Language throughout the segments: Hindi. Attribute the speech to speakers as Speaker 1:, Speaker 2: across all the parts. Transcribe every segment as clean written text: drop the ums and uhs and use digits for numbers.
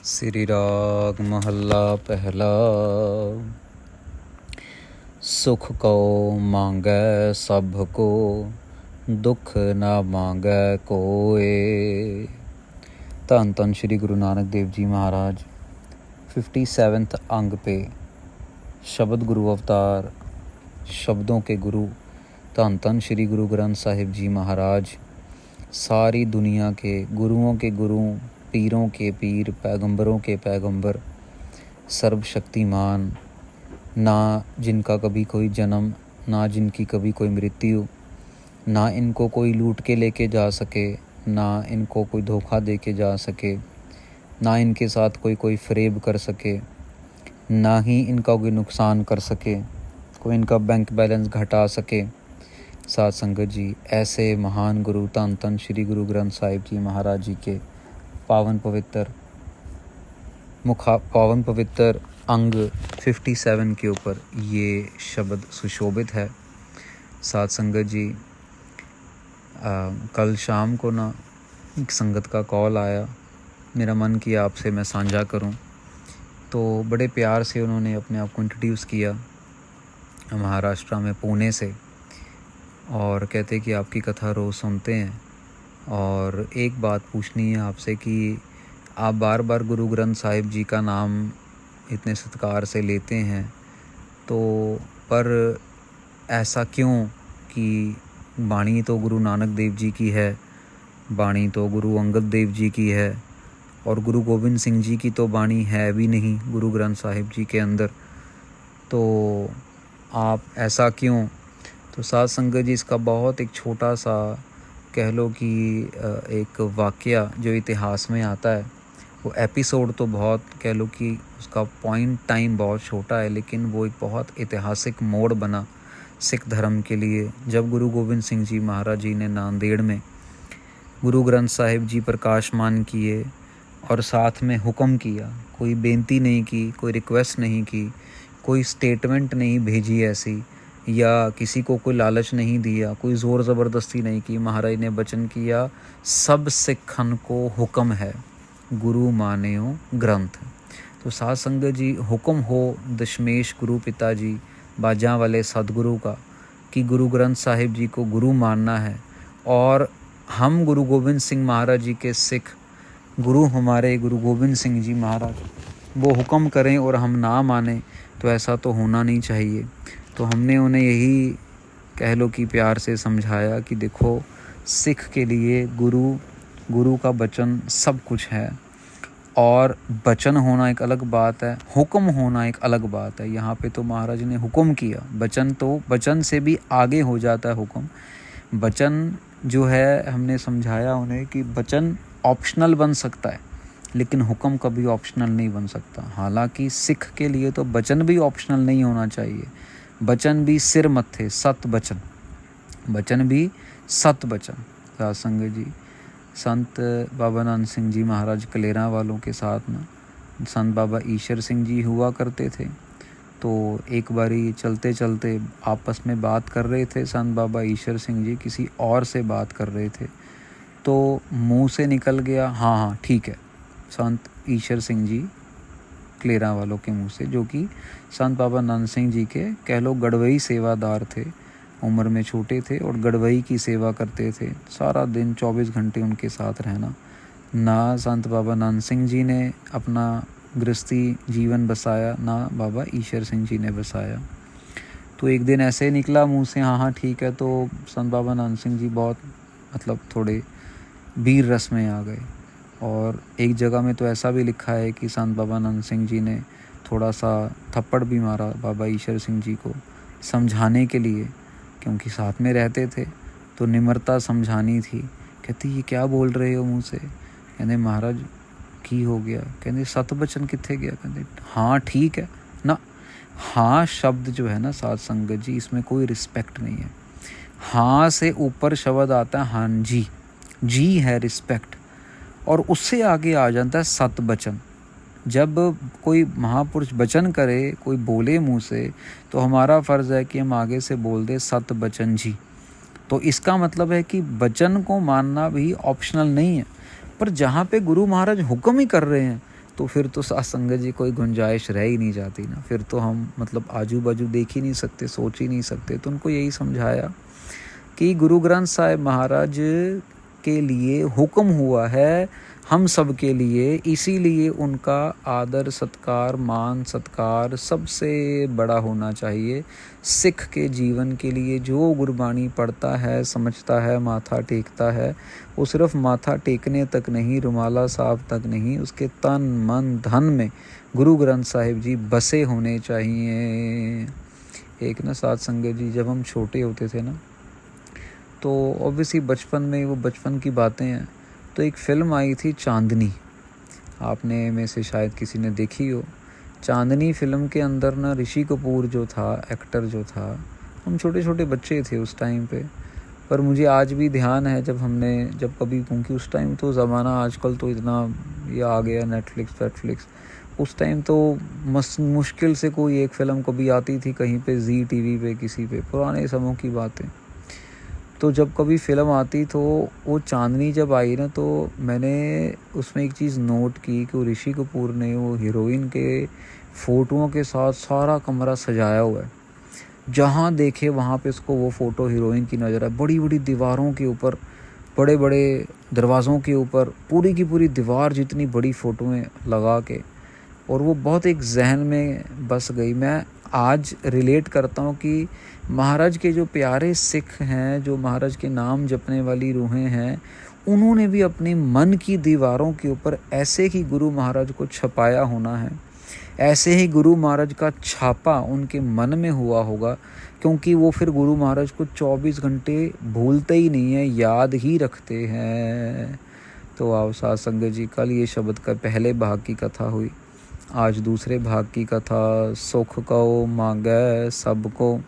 Speaker 1: श्री राग महला पहला। सुख को मांगै सब को, दुख ना मांगै कोय। धन धन श्री गुरु नानक देव जी महाराज 57वें अंग पे शब्द गुरु अवतार, शब्दों के गुरु धन धन श्री गुरु ग्रंथ साहिब जी महाराज सारी दुनिया के गुरुओं के गुरु, पीरों के पीर, पैगंबरों के पैगंबर, सर्वशक्तिमान, ना जिनका कभी कोई जन्म, ना जिनकी कभी कोई मृत्यु, ना इनको कोई लूट के लेके जा सके, ना इनको कोई धोखा दे के जा सके, ना इनके साथ कोई फरेब कर सके, ना ही इनका कोई नुकसान कर सके, कोई इनका बैंक बैलेंस घटा सके। साथ संगत जी, ऐसे महान गुरु धन धन श्री गुरु ग्रंथ साहिब जी महाराज जी के पावन पवित्र अंग 57 के ऊपर ये शब्द सुशोभित है। साथ संगत जी, कल शाम को ना एक संगत का कॉल आया, मेरा मन किया आपसे मैं साझा करूं। तो बड़े प्यार से उन्होंने अपने आप को इंट्रोड्यूस किया, महाराष्ट्र में पुणे से, और कहते कि आपकी कथा रोज़ सुनते हैं और एक बात पूछनी है आपसे कि आप बार बार गुरु ग्रंथ साहिब जी का नाम इतने सत्कार से लेते हैं, तो पर ऐसा क्यों कि बाणी तो गुरु नानक देव जी की है, बाणी तो गुरु अंगद देव जी की है, और गुरु गोविंद सिंह जी की तो बाणी है भी नहीं गुरु ग्रंथ साहिब जी के अंदर, तो आप ऐसा क्यों? तो साथ संगत जी, इसका बहुत एक छोटा सा कह लो कि एक वाक़या जो इतिहास में आता है, वो एपिसोड तो बहुत कह लो कि उसका पॉइंट टाइम बहुत छोटा है, लेकिन वो एक बहुत ऐतिहासिक मोड़ बना सिख धर्म के लिए, जब गुरु गोविंद सिंह जी महाराज जी ने नांदेड़ में गुरु ग्रंथ साहिब जी प्रकाशमान किए और साथ में हुक्म किया। कोई बेनती नहीं की, कोई रिक्वेस्ट नहीं की, कोई स्टेटमेंट नहीं भेजी ऐसी, या किसी को कोई लालच नहीं दिया, कोई ज़ोर ज़बरदस्ती नहीं की। महाराज ने वचन किया, सब सिखन को हुक्म है, गुरु मान्यो ग्रंथ। तो साथ संगत जी, हुक्म हो दशमेश गुरु पिता जी बाजा वाले सदगुरु का कि गुरु ग्रंथ साहिब जी को गुरु मानना है, और हम गुरु गोविंद सिंह महाराज जी के सिख, गुरु हमारे गुरु गोविंद सिंह जी महाराज वो हुक्म करें और हम ना माने, तो ऐसा तो होना नहीं चाहिए। तो हमने उन्हें यही कह लो कि प्यार से समझाया कि देखो, सिख के लिए गुरु का वचन सब कुछ है, और वचन होना एक अलग बात है, हुक्म होना एक अलग बात है। यहाँ पे तो महाराज ने हुक्म किया, वचन तो वचन से भी आगे हो जाता है हुक्म। वचन जो है, हमने समझाया उन्हें कि वचन ऑप्शनल बन सकता है, लेकिन हुक्म कभी ऑप्शनल नहीं बन सकता। हालांकि सिख के लिए तो वचन भी ऑप्शनल नहीं होना चाहिए, वचन भी सिर मत्थे, सत वचन, वचन भी सत वचन। साथ संगत जी, संत बाबा नानक सिंह जी महाराज कलेरा वालों के साथ ना संत बाबा ईश्वर सिंह जी हुआ करते थे। तो एक बारी चलते चलते आपस में बात कर रहे थे, संत बाबा ईश्वर सिंह जी किसी और से बात कर रहे थे, तो मुंह से निकल गया हाँ हाँ ठीक है, संत ईश्वर सिंह जी कलेरा वालों के मुंह से, जो कि संत बाबा नानक सिंह जी के कह लो गढ़वई सेवादार थे, उम्र में छोटे थे और गढ़वई की सेवा करते थे, सारा दिन 24 घंटे उनके साथ रहना। ना संत बाबा नानक सिंह जी ने अपना गृहस्थी जीवन बसाया, ना बाबा ईश्वर सिंह जी ने बसाया। तो एक दिन ऐसे निकला मुंह से हाँ हाँ ठीक है, तो संत बाबा नानक सिंह जी बहुत थोड़े वीर रस में आ गए, और एक जगह में तो ऐसा भी लिखा है कि संत बाबा नानक सिंह जी ने थोड़ा सा थप्पड़ भी मारा बाबा ईश्वर सिंह जी को समझाने के लिए, क्योंकि साथ में रहते थे तो निम्रता समझानी थी। कहते ये क्या बोल रहे हो मुँह से? कहते महाराज की हो गया? कहते सत वचन कितने गया? कहते हाँ ठीक है ना। हाँ शब्द जो है ना साथ संगत जी, इसमें कोई रिस्पेक्ट नहीं है। हाँ से ऊपर शब्द आता है हाँ जी, जी है रिस्पेक्ट, और उससे आगे आ जाता है सत वचन। जब कोई महापुरुष वचन करे, कोई बोले मुंह से, तो हमारा फ़र्ज़ है कि हम आगे से बोल दे सत वचन जी। तो इसका मतलब है कि वचन को मानना भी ऑप्शनल नहीं है। पर जहाँ पे गुरु महाराज हुक्म ही कर रहे हैं, तो तो फिर तो साथ संगत जी कोई गुंजाइश रह ही नहीं जाती ना, फिर तो हम मतलब आजू बाजू देख ही नहीं सकते, सोच ही नहीं सकते। तो उनको यही समझाया कि गुरु ग्रंथ साहिब महाराज के लिए हुक्म हुआ है हम सब के लिए, इसीलिए उनका आदर सत्कार मान सत्कार सबसे बड़ा होना चाहिए। सिख के जीवन के लिए जो गुरबाणी पढ़ता है, समझता है, माथा टेकता है, वो सिर्फ माथा टेकने तक नहीं, रुमाला साहब तक नहीं, उसके तन मन धन में गुरु ग्रंथ साहिब जी बसे होने चाहिए। एक ना साथ संगत जी, जब हम छोटे होते थे ना, तो ऑब्वियसली बचपन में वो बचपन की बातें हैं, तो एक फ़िल्म आई थी चांदनी, आपने में से शायद किसी ने देखी हो। चांदनी फ़िल्म के अंदर ना ऋषि कपूर जो था, एक्टर जो था, हम छोटे छोटे बच्चे थे उस टाइम पे, पर मुझे आज भी ध्यान है जब कभी, क्योंकि उस टाइम तो ज़माना, आजकल तो इतना ये आ गया नेटफ्लिक्स, उस टाइम तो मुश्किल से कोई एक फ़िल्म कभी आती थी कहीं पे, जी टीवी पे, किसी पे, पुराने समयों की बातें। तो जब कभी फ़िल्म आती तो वो चांदनी जब आई ना, तो मैंने उसमें एक चीज़ नोट की कि वो ऋषि कपूर ने वो हीरोइन के फ़ोटोओं के साथ सारा कमरा सजाया हुआ है। जहाँ देखे वहाँ पे उसको वो फ़ोटो हीरोइन की नज़र आए, बड़ी बड़ी दीवारों के ऊपर, बड़े बड़े दरवाज़ों के ऊपर, पूरी की पूरी दीवार जितनी बड़ी फ़ोटोएँ लगा के, और वो बहुत एक जहन में बस गई। मैं आज रिलेट करता हूँ कि महाराज के जो प्यारे सिख हैं, जो महाराज के नाम जपने वाली रूहें हैं, उन्होंने भी अपने मन की दीवारों के ऊपर ऐसे ही गुरु महाराज को छपाया होना है, ऐसे ही गुरु महाराज का छापा उनके मन में हुआ होगा, क्योंकि वो फिर गुरु महाराज को 24 घंटे भूलते ही नहीं है, याद ही रखते हैं। तो आओ साथ संगत जी, कल ये शब्द का पहले भाग की कथा हुई, आज दूसरे भाग की कथा। सुख को मांगे सबको,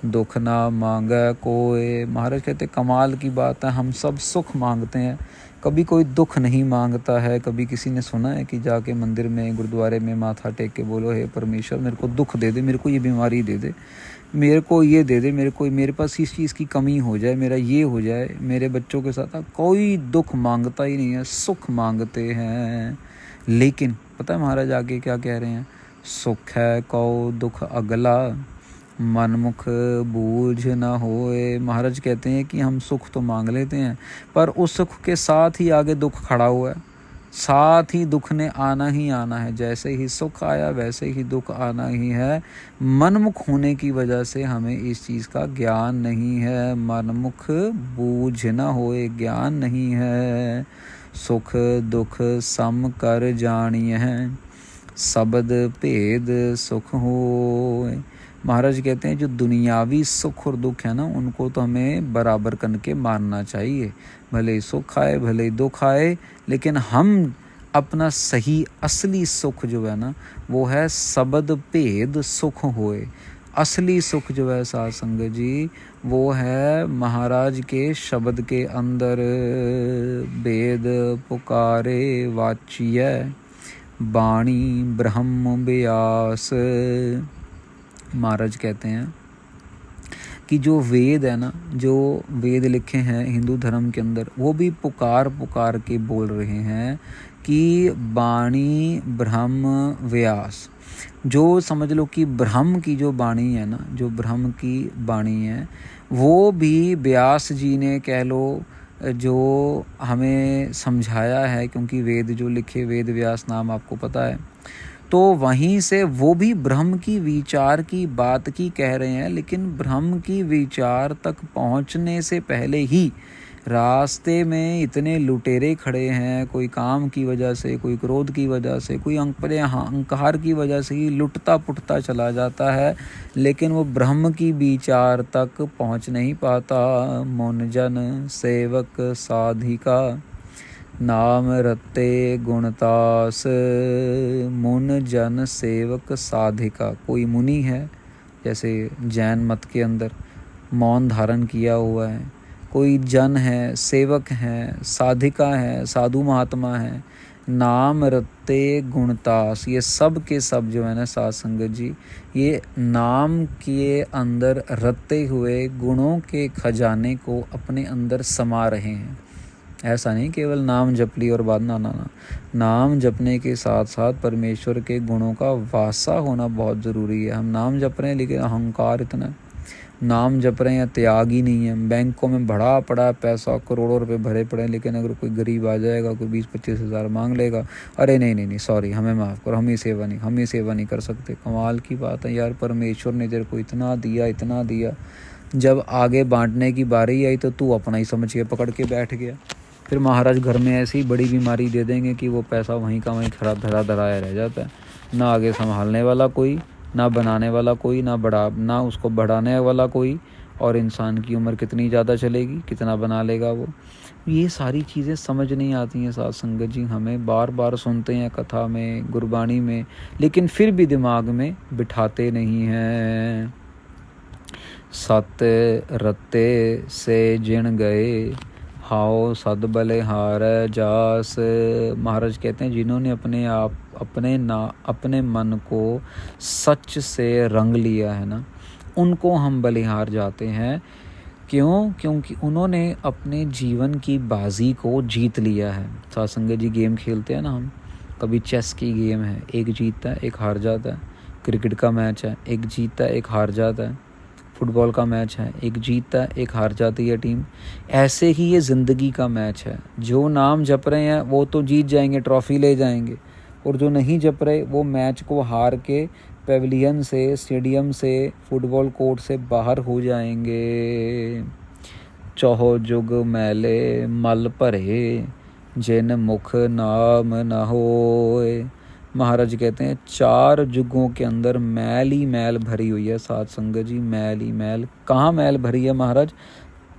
Speaker 1: दुख ना मांगे कोई। महाराज कहते कमाल की बात है, हम सब सुख मांगते हैं, कभी कोई दुख नहीं मांगता है। कभी किसी ने सुना है कि जाके मंदिर में, गुरुद्वारे में माथा टेक के बोलो, हे परमेश्वर मेरे को दुख दे दे, मेरे को ये बीमारी दे दे, मेरे को ये दे दे, मेरे पास इस चीज़ की कमी हो जाए, मेरा ये हो जाए, मेरे बच्चों के साथ। कोई दुख मांगता ही नहीं है, सुख मांगते हैं। लेकिन पता है महाराज आगे क्या कह रहे हैं? सुख है कहो दुख अगला, मनमुख बूझ न होए। महाराज कहते हैं कि हम सुख तो मांग लेते हैं, पर उस सुख के साथ ही आगे दुख खड़ा हुआ है, साथ ही दुख ने आना ही आना है। जैसे ही सुख आया वैसे ही दुख आना ही है। मनमुख होने की वजह से हमें इस चीज़ का ज्ञान नहीं है। मनमुख बूझ न होए, ज्ञान नहीं है। सुख दुख सम कर जानिए हैं, शब्द भेद सुख होए। महाराज कहते हैं जो दुनियावी सुख और दुख है ना, उनको तो हमें बराबर करके मानना चाहिए, भले सुख आए भले दुख आए, लेकिन हम अपना सही असली सुख जो है ना, वो है शब्द भेद सुख होए। असली सुख जो है साध संगत जी, वो है महाराज के शब्द के अंदर। वेद पुकारे वाचिय, बाणी ब्रह्म व्यास। महाराज कहते हैं कि जो वेद है ना, जो वेद लिखे हैं हिंदू धर्म के अंदर, वो भी पुकार पुकार के बोल रहे हैं कि बाणी ब्रह्म व्यास। जो समझ लो कि ब्रह्म की जो बाणी है ना, जो ब्रह्म की बाणी है, वो भी व्यास जी ने कह लो जो हमें समझाया है, क्योंकि वेद जो लिखे, वेद व्यास नाम आपको पता है, तो वहीं से वो भी ब्रह्म की विचार की बात की कह रहे हैं। लेकिन ब्रह्म की विचार तक पहुंचने से पहले ही रास्ते में इतने लुटेरे खड़े हैं, कोई काम की वजह से, कोई क्रोध की वजह से, कोई अहंकार की वजह से ही लुटता पुटता चला जाता है, लेकिन वो ब्रह्म की विचार तक पहुंच नहीं पाता। मुन जन सेवक साधिका, नाम रत्ते गुणतास। मुन जन सेवक साधिका, कोई मुनि है जैसे जैन मत के अंदर मौन धारण किया हुआ है, कोई जन है, सेवक है, साधिका है, साधु महात्मा है, नाम रत्ते गुणतास। ये सब के सब जो है ना साध संगत जी, ये नाम के अंदर रत्ते हुए गुणों के खजाने को अपने अंदर समा रहे हैं। ऐसा नहीं केवल नाम जप ली और बाद ना ना ना, नाम जपने के साथ साथ परमेश्वर के गुणों का वासा होना बहुत ज़रूरी है। हम नाम जप रहे हैं लेकिन अहंकार इतना है, नाम जप रहे हैं, त्याग ही नहीं है। बैंकों में भरा पड़ा है पैसा, करोड़ों रुपए भरे पड़े हैं, लेकिन अगर कोई गरीब आ जाएगा, कोई 20-25 हज़ार मांग लेगा, अरे नहीं नहीं नहीं सॉरी, हमें माफ़ करो, हम ये सेवा नहीं कर सकते। कमाल की बात है यार, परमेश्वर ने तेरे को इतना दिया, इतना दिया, जब आगे बांटने की बारी आई तो तू अपना ही समझ के पकड़ के बैठ गया। फिर महाराज घर में ऐसी बड़ी बीमारी दे देंगे कि वो पैसा वहीं का वहीं खरा धरा धराया रह जाता है। ना आगे संभालने वाला कोई, ना बनाने वाला कोई, ना उसको बढ़ाने वाला कोई। और इंसान की उम्र कितनी ज़्यादा चलेगी, कितना बना लेगा वो। ये सारी चीज़ें समझ नहीं आती हैं साथ संगत जी, हमें बार बार सुनते हैं कथा में, गुरबाणी में, लेकिन फिर भी दिमाग में बिठाते नहीं हैं। सत रत्ते से जिण गए, हाओ सद बलिहार जास। महाराज कहते हैं जिन्होंने अपने मन को सच से रंग लिया है ना, उनको हम बलिहार जाते हैं। क्यों? क्योंकि उन्होंने अपने जीवन की बाजी को जीत लिया है। सासंगत जी गेम खेलते हैं ना हम, कभी चेस की गेम है, एक जीतता है एक हार जाता है। क्रिकेट का मैच है, एक जीतता है एक हार जाता है। फुटबॉल का मैच है, एक जीतता है एक हार जाती है टीम। ऐसे ही ये ज़िंदगी का मैच है। जो नाम जप रहे हैं वो तो जीत जाएंगे, ट्रॉफी ले जाएंगे, और जो नहीं जप रहे वो मैच को हार के पेविलियन से, स्टेडियम से, फुटबॉल कोर्ट से बाहर हो जाएंगे। चौहो जुग मैले मल भरे, जिन मुख नाम न होए। महाराज कहते हैं 4 युगों के अंदर मैल ही मैल भरी हुई है साथ संगत जी, मैल ही मैल। कहाँ मैल भरी है महाराज?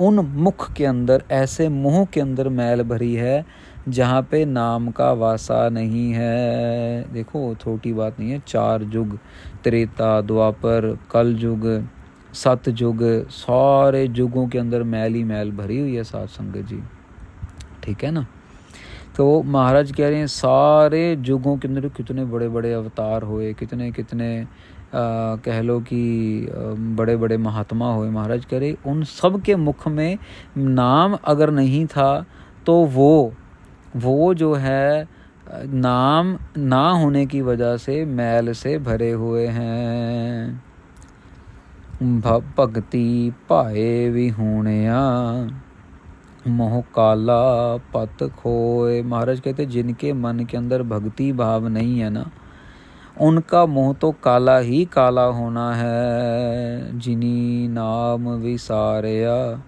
Speaker 1: उन मुख के अंदर, ऐसे मुंह के अंदर मैल भरी है जहाँ पे नाम का वासा नहीं है। देखो छोटी बात नहीं है, 4 युग, त्रेता, द्वापर, कल युग, सतयुग, सारे युगों के अंदर मैल ही मैल भरी हुई है साथ संगत जी, ठीक है ना। तो महाराज कह रहे हैं सारे युगों के अंदर कितने बड़े बड़े अवतार हुए, कितने कितने कह लो कि बड़े बड़े महात्मा हुए। महाराज कह रहे उन सब के मुख में नाम अगर नहीं था तो वो जो है नाम ना होने की वजह से मैल से भरे हुए हैं। भक्ति पाए विहूणिया, मोह काला पत खोए। महाराज कहते जिनके मन के अंदर भक्ति भाव नहीं है ना, उनका मोह तो काला ही काला होना है। जिनी नाम विसारया,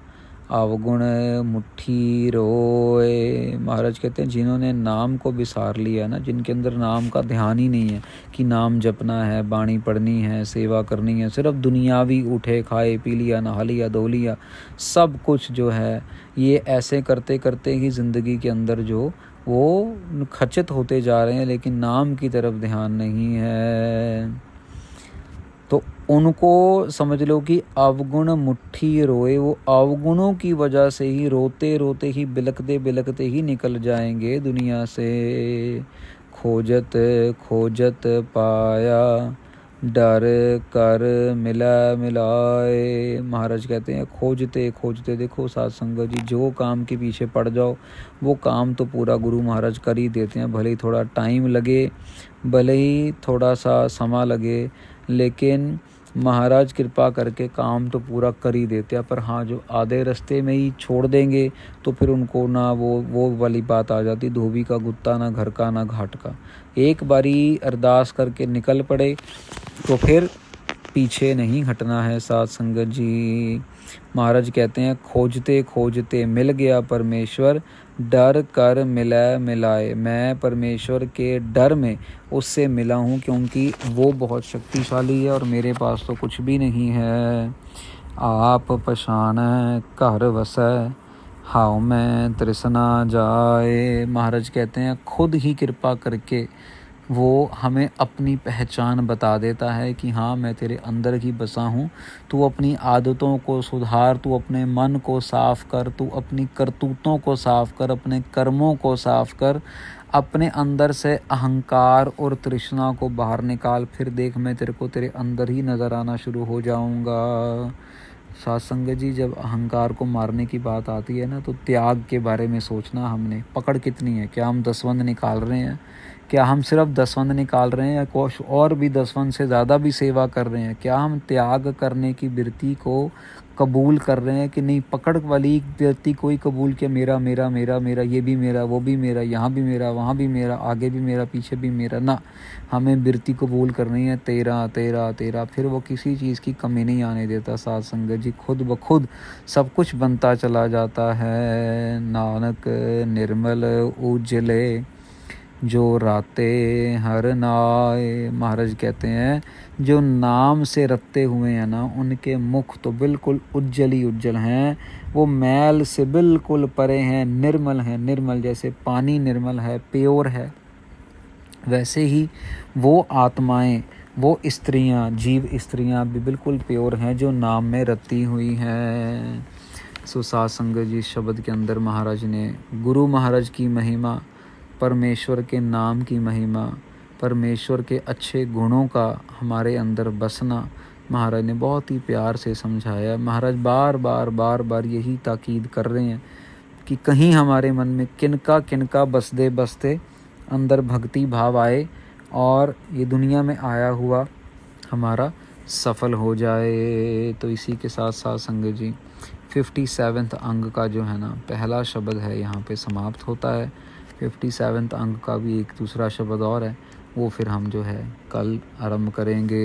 Speaker 1: अवगुण मुट्ठी रोए। महाराज कहते हैं जिन्होंने नाम को विसार लिया ना, जिनके अंदर नाम का ध्यान ही नहीं है कि नाम जपना है, बाणी पढ़नी है, सेवा करनी है, सिर्फ दुनियावी उठे खाए पी लिया, नहा लिया, धो लिया, सब कुछ जो है ये ऐसे करते करते ही ज़िंदगी के अंदर जो वो खचित होते जा रहे हैं, लेकिन नाम की तरफ ध्यान नहीं है। तो उनको समझ लो कि अवगुण मुट्ठी रोए, वो अवगुणों की वजह से ही रोते रोते ही, बिलकते बिलकते ही निकल जाएंगे दुनिया से। खोजत खोजत पाया, डर कर मिला मिलाए। महाराज कहते हैं खोजते खोजते, देखो साथ संगत जी, जो काम के पीछे पड़ जाओ वो काम तो पूरा गुरु महाराज कर ही देते हैं। भले ही थोड़ा टाइम लगे, भले ही थोड़ा सा समय लगे, लेकिन महाराज कृपा करके काम तो पूरा कर ही देते हैं। पर हाँ, जो आधे रास्ते में ही छोड़ देंगे तो फिर उनको ना वो वाली बात आ जाती, धोबी का गुत्ता ना घर का ना घाट का। एक बारी अरदास करके निकल पड़े तो फिर पीछे नहीं हटना है साथ संगत जी। महाराज कहते हैं खोजते खोजते मिल गया परमेश्वर, डर कर मिला मिलाए। मैं परमेश्वर के डर में उससे मिला हूँ, क्योंकि वो बहुत शक्तिशाली है और मेरे पास तो कुछ भी नहीं है। आप पशान घर वसै, हाउ मैं तृष्णा जाए। महाराज कहते हैं खुद ही कृपा करके वो हमें अपनी पहचान बता देता है कि हाँ मैं तेरे अंदर ही बसा हूँ। तू अपनी आदतों को सुधार, तू अपने मन को साफ़ कर, तू अपनी करतूतों को साफ़ कर, अपने कर्मों को साफ़ कर, अपने अंदर से अहंकार और तृष्णा को बाहर निकाल। फिर देख मैं तेरे को तेरे अंदर ही नज़र आना शुरू हो जाऊँगा। साथ संगत जी, जब अहंकार को मारने की बात आती है ना, तो त्याग के बारे में सोचना हमने, पकड़ कितनी है, क्या हम दसवंध निकाल रहे हैं, क्या हम सिर्फ दसवंध निकाल रहे हैं या कुछ और भी दसवंध से ज़्यादा भी सेवा कर रहे हैं, क्या हम त्याग करने की वृत्ति को कबूल कर रहे हैं कि नहीं। पकड़ वाली व्यक्ति कोई कबूल किया, मेरा मेरा मेरा मेरा, ये भी मेरा, वो भी मेरा, यहाँ भी मेरा, वहाँ भी मेरा, आगे भी मेरा, पीछे भी मेरा, ना। हमें वृत्ति कबूल करनी है, तेरा तेरा तेरा। फिर वो किसी चीज़ की कमी नहीं आने देता साथ संगत जी, खुद ब खुद सब कुछ बनता चला जाता है। नानक निर्मल उजले जो राते हर नाय। महाराज कहते हैं जो नाम से रत्ते हुए हैं ना, उनके मुख तो बिल्कुल उज्जल ही उज्जल हैं, वो मैल से बिल्कुल परे हैं, निर्मल हैं। निर्मल जैसे पानी निर्मल है, प्योर है, वैसे ही वो आत्माएं, वो स्त्रियां, जीव स्त्रियां भी बिल्कुल प्योर हैं जो नाम में रती हुई हैं। सो साथ संगत जी, शब्द के अंदर महाराज ने गुरु महाराज की महिमा, परमेश्वर के नाम की महिमा, परमेश्वर के अच्छे गुणों का हमारे अंदर बसना महाराज ने बहुत ही प्यार से समझाया। महाराज बार बार बार बार यही ताकीद कर रहे हैं कि कहीं हमारे मन में किनका बसते बसते अंदर भक्ति भाव आए और ये दुनिया में आया हुआ हमारा सफल हो जाए। तो इसी के साथ साथ संगत जी 57वें अंग का जो है ना पहला शब्द है यहाँ पे समाप्त होता है। 57वें अंग का भी एक दूसरा शब्द और है, वो फिर हम जो है कल आरंभ करेंगे।